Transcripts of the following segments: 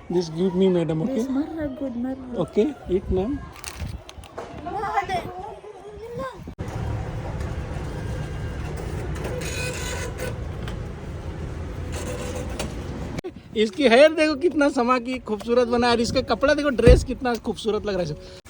This give me, madam. Okay. This marra good marra. Okay. Eat, ma'am. इसकी hair देखो कितना समा की खूबसूरत बना है और इसका कपड़ा देखो, ड्रेस कितना खूबसूरत लग रहा है।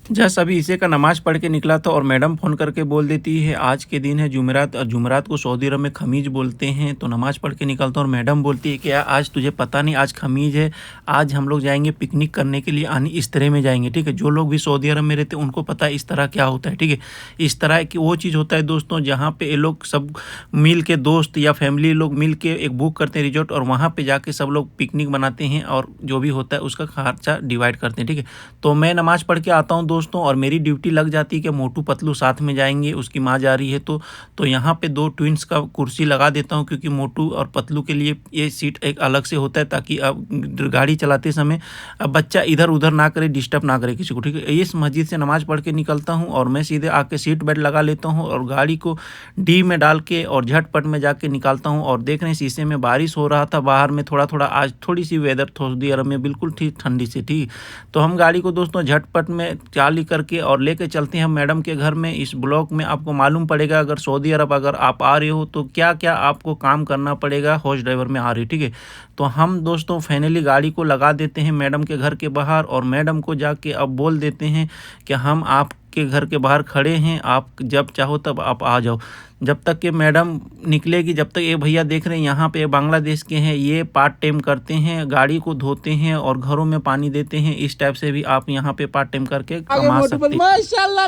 जस्ट अभी इसे का नमाज पढ़ के निकला था और मैडम फ़ोन करके बोल देती है आज के दिन है जुमेरात, और जुमेरात को सऊदी अरब में खमीज बोलते हैं। तो नमाज पढ़ के निकलता हूँ और मैडम बोलती है कि यार आज तुझे पता नहीं आज खमीज है, आज हम लोग जाएंगे पिकनिक करने के लिए, आनी इस तरह में जाएंगे। ठीक है, जो लोग भी सऊदी अरब में रहते हैं उनको पता है इस तरह क्या होता है। ठीक है, इस तरह की वो चीज़ होता है दोस्तों जहाँ पर ये लोग सब मिल के, दोस्त या फैमिली लोग मिल के एक बुक करते हैं रिजॉर्ट, और वहाँ पर जाके सब लोग पिकनिक बनाते हैं और जो भी होता है उसका खर्चा डिवाइड करते हैं। ठीक है, तो मैं नमाज़ पढ़ के आता हूँ दोस्तों और मेरी ड्यूटी लग जाती है कि मोटू पतलू साथ में जाएंगे, उसकी माँ जा रही है तो यहाँ पे 2 ट्विंस का कुर्सी लगा देता हूँ, क्योंकि मोटू और पतलू के लिए ये सीट एक अलग से होता है ताकि अब गाड़ी चलाते समय अब बच्चा इधर उधर ना करे, डिस्टर्ब ना करे किसी को। ठीक है, इस मस्जिद से नमाज़ पढ़ के निकलता हूँ और मैं सीधे आके सीट बेल्ट लगा लेता हूँ और गाड़ी को डी में डाल के और झटपट में जाके निकालता हूँ। और देख रहे हैं शीशे में बारिश हो रहा था बाहर में, थोड़ा थोड़ा आज थोड़ी सी वेदर सऊदी अरब में बिल्कुल ठीक ठंडी से थी। तो हम गाड़ी को दोस्तों झटपट में चालू करके और लेके चलते हैं हम मैडम के घर में। इस ब्लॉग में आपको मालूम पड़ेगा अगर सऊदी अरब अगर आप आ रहे हो तो क्या क्या आपको काम करना पड़ेगा हॉर्स ड्राइवर में आ रही। ठीक है, तो हम दोस्तों फाइनली गाड़ी को लगा देते हैं मैडम के घर के बाहर और मैडम को जाके अब बोल देते हैं कि हम आपके घर के बाहर खड़े हैं, आप जब चाहो तब आप आ जाओ। जब तक कि मैडम निकलेगी, जब तक ये भैया देख रहे हैं यहाँ पे बांग्लादेश के हैं, ये पार्ट टाइम करते हैं, गाड़ी को धोते हैं और घरों में पानी देते हैं। इस टाइप से भी आप यहाँ पे पार्ट टाइम करके कमा सकते हैं। माशाल्लाह,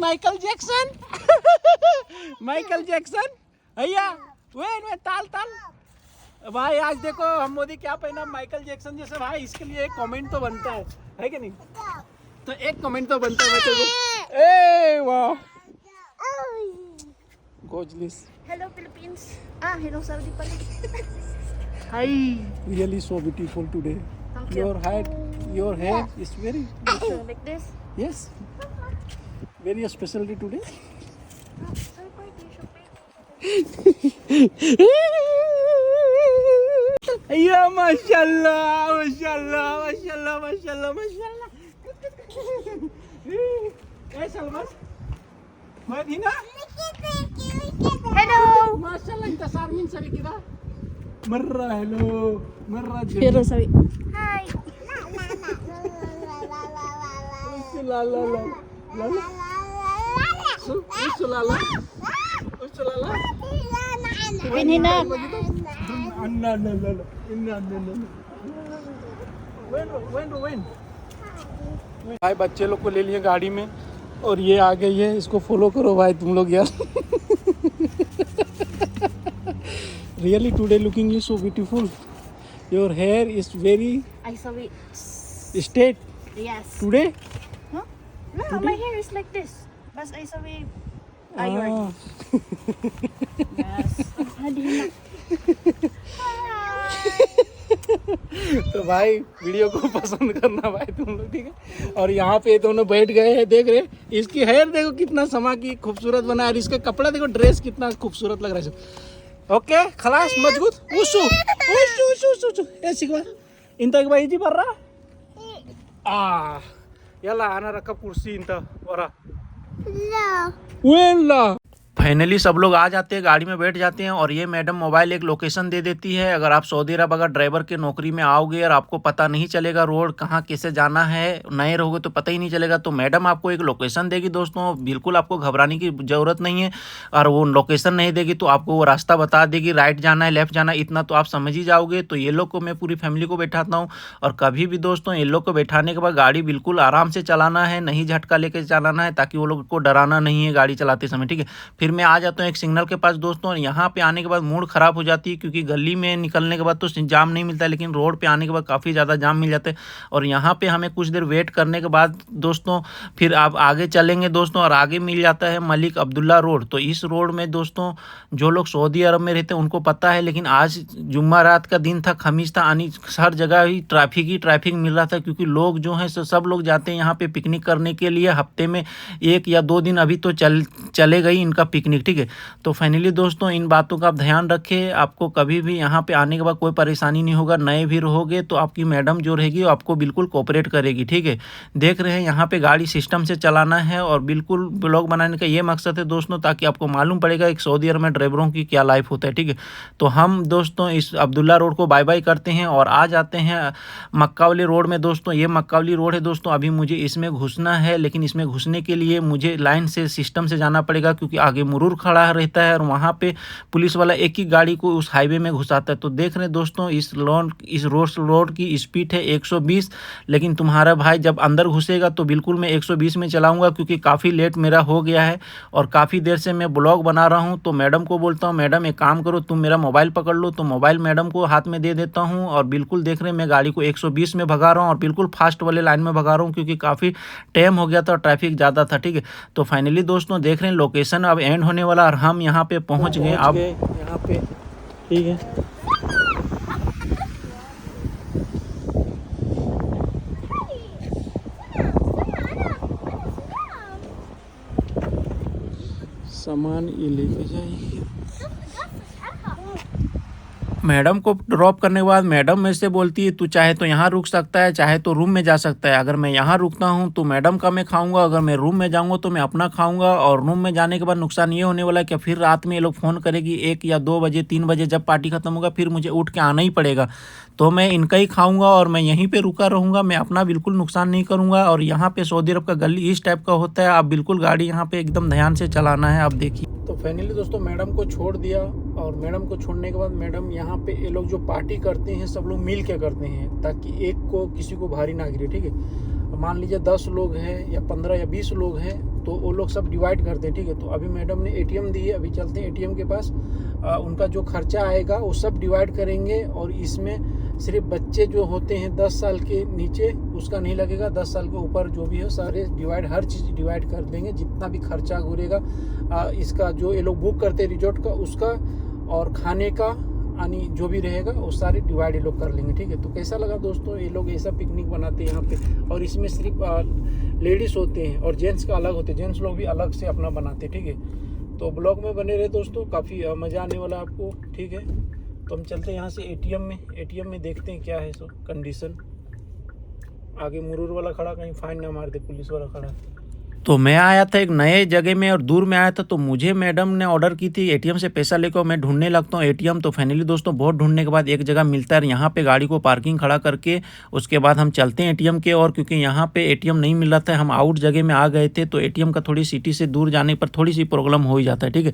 माइकल जैक्सन माइकल जैक्सन भैया वे ताल ताल भाई। आज देखो हम मोदी क्या पहना, माइकल जैक्सन जैसे भाई। इसके लिए एक कमेंट तो बनता है कि नहीं? तो एक कमेंट तो बनता है माइकल जैक्सन। ए वाह, gorgeous. Hello Philippines. Hello Saudi pala. Hi. Really so beautiful today. Thank you. Your hair is very So like this. yes. Very special day today. So pretty shopping. या माशाल्लाह माशाल्लाह माशाल्लाह माशाल्लाह माशाल्लाह। ए सलमान मैं थी ना। Hello. माशाल्लाह इंत सारमिन सभी किरा मर्रा हेलो मर्रा Hello Sabi. Hi. ला ला ला ला ला ला ला ला Pinhin na. अन्ना अन्ना ला इन्ना अन्ना when भाई बच्चे लोग को ले लिए गाड़ी में और ये आ गई है, इसको फॉलो करो भाई तुम लोग यार। Really today looking you so beautiful. Your hair is very I saw it. straight Yes. today. Huh? No, my hair is like this. But I saw it. Iron. Yes. Hi. तो भाई video को पसंद करना भाई तुम लोग, ठीक है। और यहाँ पे दोनों बैठ गए हैं, देख रहे इसकी हेयर देखो कितना समा की खूबसूरत बना है और इसका कपड़ा देखो, ड्रेस कितना खूबसूरत लग रहा है। ओके खलास मजबूत उशु उशु उशु उशु उशु ए सिकवा इंता के भाई जी पर रहा आ यला आना रखा कुर्सी इंता वरा वेला। फाइनली सब लोग आ जाते हैं, गाड़ी में बैठ जाते हैं और ये मैडम मोबाइल एक लोकेशन दे देती है। अगर आप सऊदी अरब अगर ड्राइवर के नौकरी में आओगे और आपको पता नहीं चलेगा रोड कहाँ कैसे जाना है, नए रहोगे तो पता ही नहीं चलेगा, तो मैडम आपको एक लोकेशन देगी दोस्तों। बिल्कुल आपको घबराने की ज़रूरत नहीं है। और वो लोकेशन नहीं देगी तो आपको वो रास्ता बता देगी, राइट जाना है लेफ्ट जाना है, इतना तो आप समझ ही जाओगे। तो ये लोग को मैं पूरी फैमिली को बैठाता हूँ और कभी भी दोस्तों ये लोग को बैठाने के बाद गाड़ी बिल्कुल आराम से चलाना है, नहीं झटका लेके चलाना है, ताकि वो लोग को डराना नहीं है गाड़ी चलाते समय, ठीक है। फिर मैं आ जाता हूँ एक सिग्नल के पास दोस्तों, और यहाँ पे आने के बाद मूड ख़राब हो जाती है, क्योंकि गली में निकलने के बाद तो जाम नहीं मिलता है, लेकिन रोड पे आने के बाद काफ़ी ज़्यादा जाम मिल जाता है। और यहाँ पे हमें कुछ देर वेट करने के बाद दोस्तों फिर आप आगे चलेंगे दोस्तों, और आगे मिल जाता है मलिक अब्दुल्ला रोड। तो इस रोड में दोस्तों जो लोग सऊदी अरब में रहते हैं उनको पता है, लेकिन आज जुम्मा रात का दिन था, खमीज था, आनी हर जगह ही ट्रैफिक मिल रहा था, क्योंकि लोग जो हैं सब लोग जाते हैं यहाँ पे पिकनिक करने के लिए। हफ्ते में 1 या 2 दिन अभी तो चले गई इनका पिकनिक पिकनिक, ठीक है। तो फाइनली दोस्तों इन बातों का आप ध्यान रखें, आपको कभी भी यहाँ पे आने के बाद कोई परेशानी नहीं होगा। नए भी रहोगे तो आपकी मैडम जो रहेगी वो आपको बिल्कुल कोऑपरेट करेगी, ठीक है। देख रहे हैं यहाँ पे गाड़ी सिस्टम से चलाना है और बिल्कुल ब्लॉग बनाने का ये मकसद है दोस्तों, ताकि आपको मालूम पड़ेगा एक सऊदी अरब में ड्राइवरों की क्या लाइफ होता है, ठीक है। तो हम दोस्तों इस अब्दुल्ला रोड को बाय बाय करते हैं और आ जाते हैं मक्का वाली रोड में दोस्तों। ये मक्का वाली रोड है दोस्तों, अभी मुझे इसमें घुसना है, लेकिन इसमें घुसने के लिए मुझे लाइन से सिस्टम से जाना पड़ेगा, क्योंकि आगे मुरूर खड़ा रहता है और वहाँ पे पुलिस वाला एक ही गाड़ी को उस हाईवे में घुसाता है। तो देख रहे हैं दोस्तों इस रोड की स्पीड है 120, लेकिन तुम्हारा भाई जब अंदर घुसेगा तो बिल्कुल मैं 120 में चलाऊंगा, क्योंकि काफ़ी लेट मेरा हो गया है और काफ़ी देर से मैं ब्लॉग बना रहा हूं। तो मैडम को बोलता हूं, मैडम एक काम करो, तुम मेरा मोबाइल पकड़ लो। तो मोबाइल मैडम को हाथ में दे देता हूं और बिल्कुल देख रहे हैं मैं गाड़ी को 120 में भगा रहा हूं और बिल्कुल फास्ट वाले लाइन में भगा रहा हूं, क्योंकि काफ़ी टाइम हो गया था और ट्रैफिक ज़्यादा था, ठीक है। तो फाइनली दोस्तों देख रहे हैं लोकेशन अब एंड होने वाला और हम यहाँ पे पहुँच गए अब यहाँ पे, ठीक है। सामान ये लेके जाइए। मैडम को ड्रॉप करने के बाद मैडम मेरे से बोलती है तू चाहे तो यहाँ रुक सकता है, चाहे तो रूम में जा सकता है। अगर मैं यहाँ रुकता हूँ तो मैडम का मैं खाऊंगा, अगर मैं रूम में जाऊँगा तो मैं अपना खाऊंगा। और रूम में जाने के बाद नुकसान ये होने वाला है कि फिर रात में ये लोग फ़ोन करेगी 1 या 2 बजे 3 बजे, जब पार्टी ख़त्म होगा फिर मुझे उठ के आना ही पड़ेगा। तो मैं इनका ही खाऊंगा और मैं यहीं पे रुका रहूँगा, मैं अपना बिल्कुल नुकसान नहीं करूँगा। और यहाँ पे सऊदी अरब का गली इस टाइप का होता है, आप बिल्कुल गाड़ी यहाँ पे एकदम ध्यान से चलाना है, आप देखिए। तो फाइनली दोस्तों मैडम को छोड़ दिया और मैडम को छोड़ने के बाद मैडम यहाँ पे ये लोग जो पार्टी करते हैं सब लोग मिल के करते हैं, ताकि एक को किसी को भारी ना गिरे, ठीक है। मान लीजिए 10 लोग हैं या 15 या 20 लोग हैं तो वो लोग सब डिवाइड करते हैं, ठीक है। तो अभी मैडम ने ATM दी है, अभी चलते हैं ATM के पास। उनका जो खर्चा आएगा वो सब डिवाइड करेंगे और इसमें सिर्फ बच्चे जो होते हैं 10 साल के नीचे उसका नहीं लगेगा, 10 साल के ऊपर जो भी है सारे डिवाइड, हर चीज़ डिवाइड कर देंगे। जितना भी खर्चा गुरेगा इसका जो ये लोग बुक करते हैं रिजॉर्ट का उसका और खाने का यानी जो भी रहेगा वो सारे डिवाइड ये लोग कर लेंगे, ठीक है। तो कैसा लगा दोस्तों, ये लोग ऐसा पिकनिक बनाते हैं यहाँ पे और इसमें सिर्फ लेडीज़ होते हैं और जेंट्स का अलग होते हैं, जेंट्स लोग भी अलग से अपना बनाते हैं, ठीक है। तो ब्लॉग में बने रहे दोस्तों, काफ़ी मज़ा आने वाला आपको, ठीक है। तो हम चलते हैं यहाँ से ATM में देखते हैं क्या है सो कंडीशन। आगे मुरूर वाला खड़ा, कहीं फाइन ना मार दे पुलिस वाला खड़ा। तो मैं आया था एक नए जगह में और दूर में आया था, तो मुझे मैडम ने ऑर्डर की थी ATM से पैसा लेकर, मैं ढूंढने लगता हूँ ATM। तो फाइनली दोस्तों बहुत ढूंढने के बाद एक जगह मिलता है, यहाँ पे गाड़ी को पार्किंग खड़ा करके उसके बाद हम चलते हैं ATM के। और क्योंकि यहाँ पे ATM नहीं मिल रहा था, हम आउट जगह में आ गए थे, तो ATM का थोड़ी सिटी से दूर जाने पर थोड़ी सी प्रॉब्लम हो ही जाता है, ठीक है।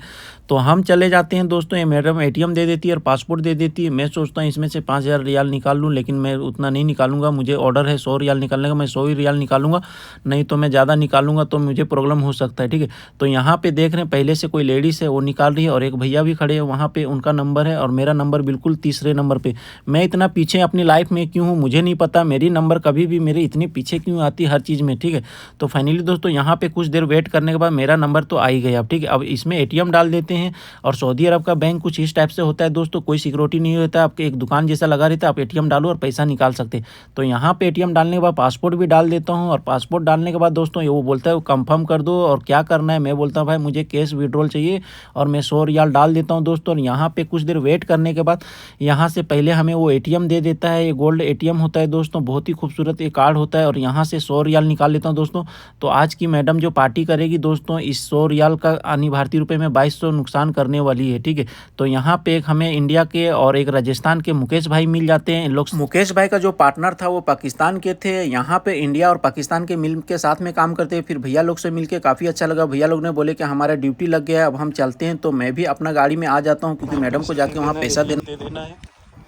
तो हम चले जाते हैं दोस्तों, ये मैडम ATM दे देती है और पासपोर्ट दे देती है। मैं सोचता हूँ इसमें से 5000 रियाल निकाल लूँ, लेकिन मैं उतना नहीं निकालूंगा, मुझे ऑर्डर है 100 रियाल निकालने का, मैं 100 ही रियाल निकालूंगा, नहीं तो मैं ज़्यादा निकालूंगा तो मुझे प्रॉब्लम हो सकता है, ठीक है। तो यहाँ पे देख रहे हैं पहले से कोई लेडीज़ है वो निकाल रही है और एक भैया भी खड़े हैं वहाँ पे, उनका नंबर है और मेरा नंबर बिल्कुल तीसरे नंबर पे। मैं इतना पीछे अपनी लाइफ में क्यों हूँ मुझे नहीं पता, मेरी नंबर कभी भी मेरे इतने पीछे क्यों आती हर चीज़ में, ठीक है। तो फाइनली दोस्तों यहाँ पे कुछ देर वेट करने के बाद मेरा नंबर तो आ ही गया, ठीक है। अब इसमें ATM डाल देते हैं और सऊदी अरब का बैंक कुछ इस टाइप से होता है दोस्तों, कोई सिक्योरिटी नहीं होता, आपके एक दुकान जैसा लगा रहता है, आप ATM डालो और पैसा निकाल सकते। तो यहाँ पे ATM डालने के बाद पासपोर्ट भी डाल देता हूँ और पासपोर्ट डालने के बाद दोस्तों वो बोलता है वो कंफर्म कर दो और क्या करना है। मैं बोलता हूँ भाई मुझे कैश विड्रॉल चाहिए और मैं 100 रियाल डाल देता हूँ दोस्तों। और यहाँ पे कुछ देर वेट करने के बाद यहाँ से पहले हमें वो ATM दे देता है, ये गोल्ड ATM होता है दोस्तों, बहुत ही खूबसूरत ये कार्ड होता है। और यहाँ से 100 रियाल निकाल लेता हूँ दोस्तों। तो आज की मैडम जो पार्टी करेगी दोस्तों, इस 100 रियाल का यानी भारतीय रुपये में 2200 नुकसान करने वाली है, ठीक है। तो यहाँ पे एक हमें इंडिया के और एक राजस्थान के मुकेश भाई मिल जाते हैं। लोग मुकेश भाई का जो पार्टनर था वो पाकिस्तान के थे, यहाँ पे इंडिया और पाकिस्तान के मिल के साथ में काम करते हैं। फिर भैया लोग से मिलके काफ़ी अच्छा लगा, भैया लोग ने बोले कि हमारा ड्यूटी लग गया है अब हम चलते हैं। तो मैं भी अपना गाड़ी में आ जाता हूँ क्योंकि मैडम को जाके वहाँ पैसा देना है।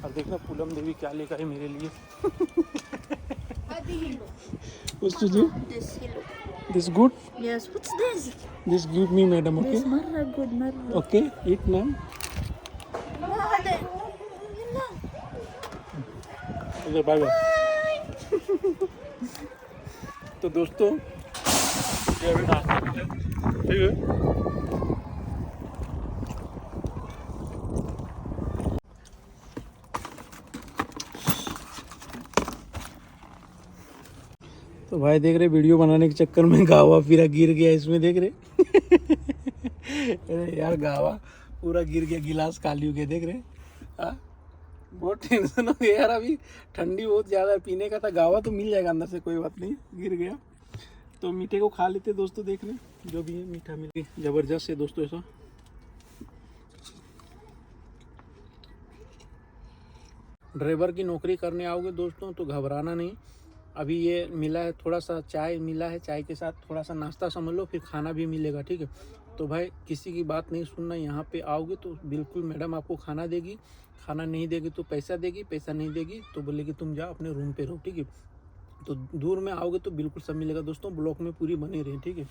और देखना पूनम देवी क्या लेकर है मेरे लिए। What's to do? This good? Yes, what's this? This give me madam, okay? This marra good, marra. Okay, eat ma'am. Okay, bye bye. तो दोस्तों ये अभी नाश्ता ठीक है। तो भाई देख रहे वीडियो बनाने के चक्कर में गावा फिरा गिर गया इसमें, देख रहे अरे यार गावा पूरा गिर गया, गिलास खाली हो गया, देख रहे हाँ। बहुत टेंशन हो गया यार, अभी ठंडी बहुत ज़्यादा पीने का था। गावा तो मिल जाएगा अंदर से, कोई बात नहीं, गिर गया तो मीठे को खा लेते दोस्तों। देख लें जो भी है मीठा मिल गया, ज़बरदस्त है दोस्तों ऐसा। ड्राइवर की नौकरी करने आओगे दोस्तों तो घबराना नहीं। अभी ये मिला है थोड़ा सा चाय मिला है, चाय के साथ थोड़ा सा नाश्ता समझ लो, फिर खाना भी मिलेगा, ठीक है। तो भाई किसी की बात नहीं सुनना, यहाँ पे आओगे तो बिल्कुल मैडम आपको खाना देगी, खाना नहीं देगी तो पैसा देगी, पैसा नहीं देगी तो बोलेगी तुम जाओ अपने रूम पे रहो, ठीक है। तो दूर में आओगे तो बिल्कुल सब मिलेगा दोस्तों, ब्लॉक में पूरी बने रहे, ठीक है।